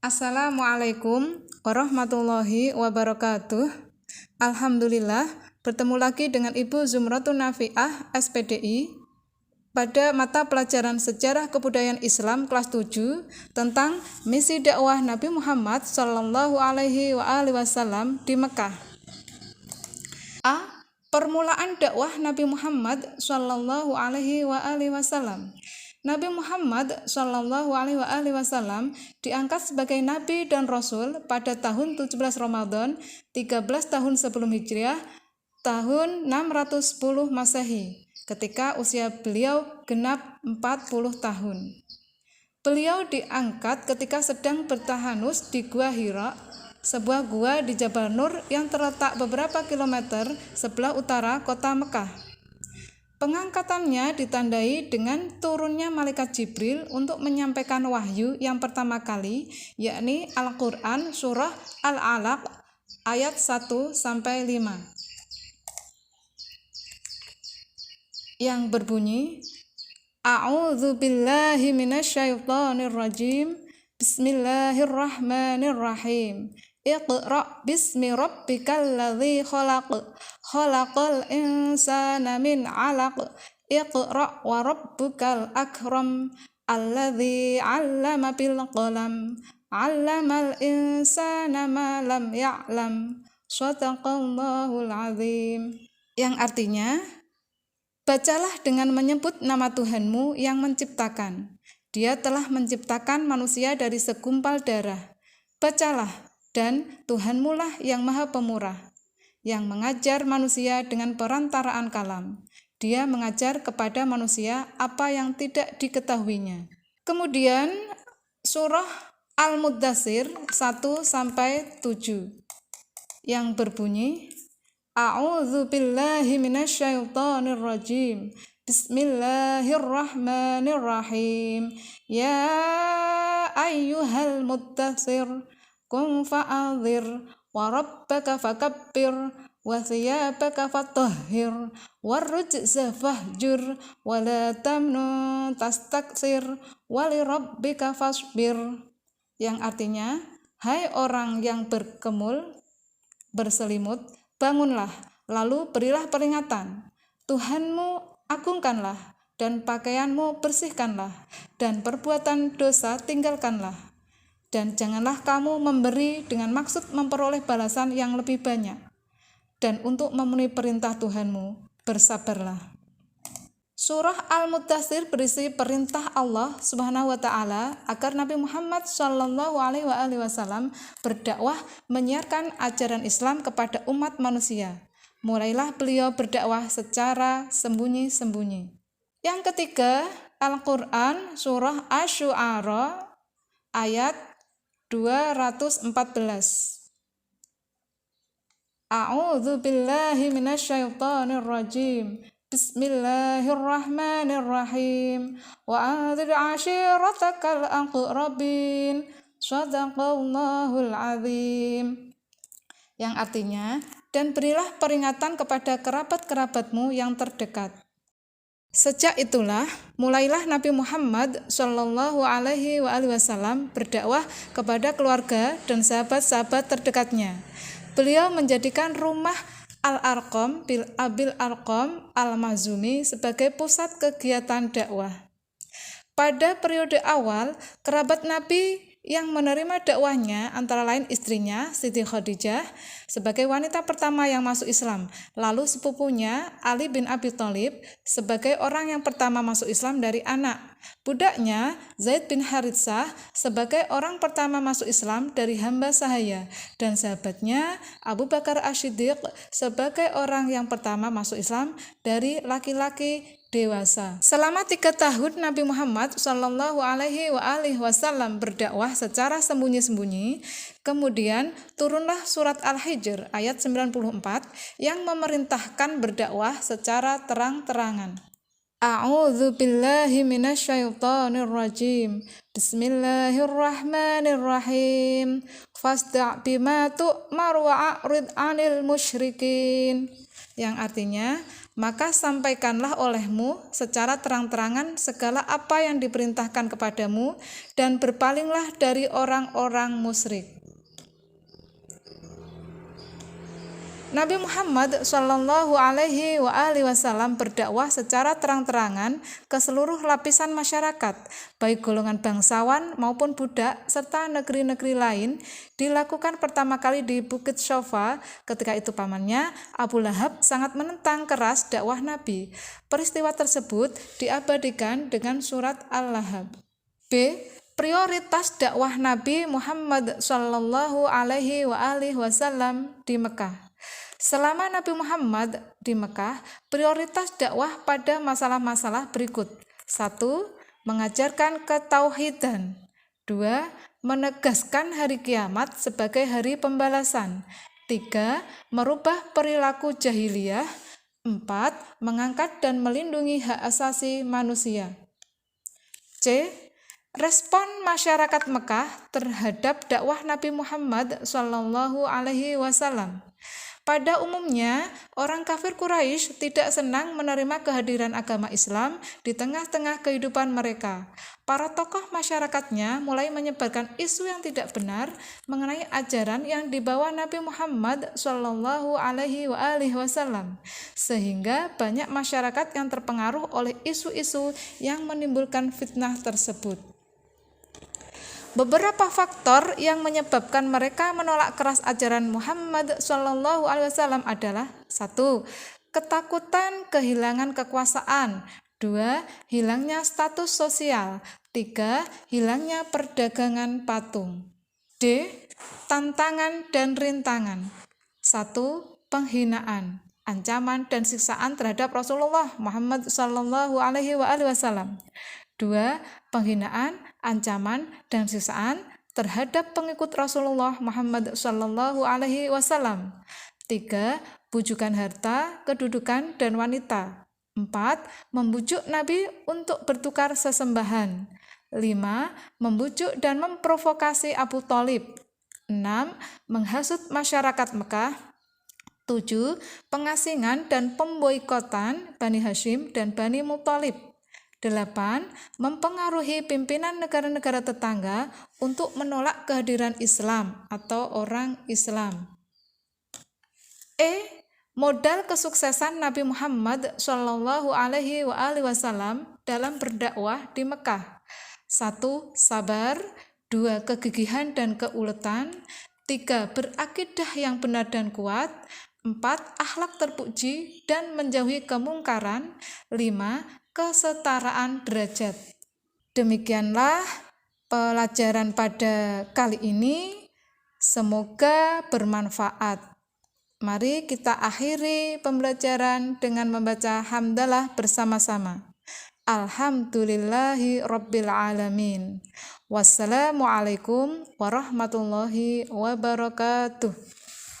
Assalamualaikum warahmatullahi wabarakatuh. Alhamdulillah, bertemu lagi dengan Ibu Zumratun Nafiah, SPDI, pada mata pelajaran Sejarah Kebudayaan Islam kelas 7 tentang misi dakwah Nabi Muhammad Sallallahu Alaihi Wasallam di Mekah. A. Permulaan dakwah Nabi Muhammad Sallallahu Alaihi Wasallam. Nabi Muhammad Shallallahu Alaihi Wasallam diangkat sebagai Nabi dan Rasul pada tahun 17 Ramadan 13 tahun sebelum Hijriah tahun 610 Masehi ketika usia beliau genap 40 tahun. Beliau diangkat ketika sedang bertahanus di Gua Hira, sebuah gua di Jabal Nur yang terletak beberapa kilometer sebelah utara kota Mekah. Pengangkatannya ditandai dengan turunnya malaikat Jibril untuk menyampaikan wahyu yang pertama kali, yakni Al-Quran surah Al-Alaq ayat 1-5 yang berbunyi, A'udzu billahi minasyaitonir rajim. Bismillahirrahmanirrahim. Iqra' bismi rabbikal ladzi khalaq. Khalaqal insana min 'alaq. Iqra' wa rabbukal akram. Alladzi 'allama bil qalam. 'Allamal insana ma lam ya'lam. Shadaqallahul 'azim. Yang artinya, bacalah dengan menyebut nama Tuhanmu yang menciptakan. Dia telah menciptakan manusia dari segumpal darah. Bacalah, dan Tuhanmu lah yang Maha Pemurah, yang mengajar manusia dengan perantaraan kalam. Dia mengajar kepada manusia apa yang tidak diketahuinya. Kemudian surah Al-Muddatsir 1-7 yang berbunyi, A'udzu billahi minasyaitonir rajim. Bismillahirrahmanirrahim. Ya ayyuhal muddatsir qum fa'anzir wa rabbaka fakabbir wa thiyabaka fatahhir warrujza fahjur wa la tamnun tastaksir wa li rabbika fasbir. Yang artinya, hai orang yang berselimut, bangunlah, lalu berilah peringatan. Tuhanmu agungkanlah, dan pakaianmu bersihkanlah, dan perbuatan dosa tinggalkanlah. Dan janganlah kamu memberi dengan maksud memperoleh balasan yang lebih banyak. Dan untuk memenuhi perintah Tuhanmu, bersabarlah. Surah Al-Muddatsir berisi perintah Allah Subhanahu wa taala agar Nabi Muhammad Shallallahu Alaihi Wasallam berdakwah menyiarkan ajaran Islam kepada umat manusia. Mulailah beliau berdakwah secara sembunyi-sembunyi. Yang ketiga, Al-Quran surah Asy-Syu'ara ayat 214. A'udzu billahi minasyaitonir rajim. Bismillahirrahmanirrahim. Wa anzir 'ashiratakal aqrabin. Shadaqallahul 'azim. Yang artinya, dan berilah peringatan kepada kerabat-kerabatmu yang terdekat. Sejak itulah, mulailah Nabi Muhammad Shallallahu Alaihi Wasallam berdakwah kepada keluarga dan sahabat-sahabat terdekatnya. Beliau menjadikan rumah Al-Arqam bil Abil Arqam Al-Mazumi sebagai pusat kegiatan dakwah. Pada periode awal, kerabat Nabi yang menerima dakwahnya antara lain istrinya Siti Khadijah sebagai wanita pertama yang masuk Islam, lalu sepupunya Ali bin Abi Thalib sebagai orang yang pertama masuk Islam dari anak, budaknya Zaid bin Haritsah sebagai orang pertama masuk Islam dari hamba sahaya, dan sahabatnya Abu Bakar Asy-Siddiq sebagai orang yang pertama masuk Islam dari laki-laki dewasa. Selama 3 tahun Nabi Muhammad Shallallahu Alaihi Wasallam berdakwah secara sembunyi-sembunyi. Kemudian turunlah surat Al-Hijr ayat 94 yang memerintahkan berdakwah secara terang-terangan. A'udzu billahi minasyaitonir rajim. Bismillahirrahmanirrahim. Fasda' bima tu'mar wa a'rid 'anil musyrikin. Yang artinya, Maka sampaikanlah olehmu secara terang-terangan segala apa yang diperintahkan kepadamu dan berpalinglah dari orang-orang musyrik. Nabi Muhammad Shallallahu Alaihi Wasallam berdakwah secara terang-terangan ke seluruh lapisan masyarakat, baik golongan bangsawan maupun budak serta negeri-negeri lain. Dilakukan pertama kali di Bukit Shofa. Ketika itu pamannya Abu Lahab sangat menentang keras dakwah Nabi. Peristiwa tersebut diabadikan dengan surat Al-Lahab. B. Prioritas dakwah Nabi Muhammad Shallallahu Alaihi Wasallam di Mekah. Selama Nabi Muhammad di Mekah, prioritas dakwah pada masalah-masalah berikut. 1. Mengajarkan ketauhidan. 2. Menegaskan hari kiamat sebagai hari pembalasan. 3. Merubah perilaku jahiliyah. 4. Mengangkat dan melindungi hak asasi manusia. C. Respon masyarakat Mekah terhadap dakwah Nabi Muhammad Shallallahu Alaihi Wasallam. Pada umumnya, orang kafir Quraisy tidak senang menerima kehadiran agama Islam di tengah-tengah kehidupan mereka. Para tokoh masyarakatnya mulai menyebarkan isu yang tidak benar mengenai ajaran yang dibawa Nabi Muhammad Shallallahu Alaihi Wasallam, sehingga banyak masyarakat yang terpengaruh oleh isu-isu yang menimbulkan fitnah tersebut. Beberapa faktor yang menyebabkan mereka menolak keras ajaran Muhammad Shallallahu Alaihi Wasallam adalah 1. Ketakutan kehilangan kekuasaan. 2. Hilangnya status sosial. 3. Hilangnya perdagangan patung. D. Tantangan dan rintangan. 1. Penghinaan, ancaman dan siksaan terhadap Rasulullah Muhammad Shallallahu Alaihi Wasallam. 2. Penghinaan, ancaman, dan siksaan terhadap pengikut Rasulullah Muhammad Shallallahu Alaihi Wasallam. 3. Bujukan harta, kedudukan, dan wanita. 4. Membujuk Nabi untuk bertukar sesembahan. 5. Membujuk dan memprovokasi Abu Thalib. 6. Menghasut masyarakat Mekah. 7. Pengasingan dan pemboikotan Bani Hashim dan Bani Muthalib. 8. Mempengaruhi pimpinan negara-negara tetangga untuk menolak kehadiran Islam atau orang Islam. E. Modal kesuksesan Nabi Muhammad Shallallahu Alaihi Wasallam dalam berdakwah di Mekah. 1. Sabar. 2. Kegigihan dan keuletan. 3. Berakidah yang benar dan kuat. 4. Akhlak terpuji dan menjauhi kemungkaran. 5. Kesetaraan derajat. Demikianlah pelajaran pada kali ini. Semoga bermanfaat. Mari kita akhiri pembelajaran dengan membaca hamdalah bersama-sama. Alhamdulillahi Rabbil Alamin. Wassalamualaikum warahmatullahi wabarakatuh.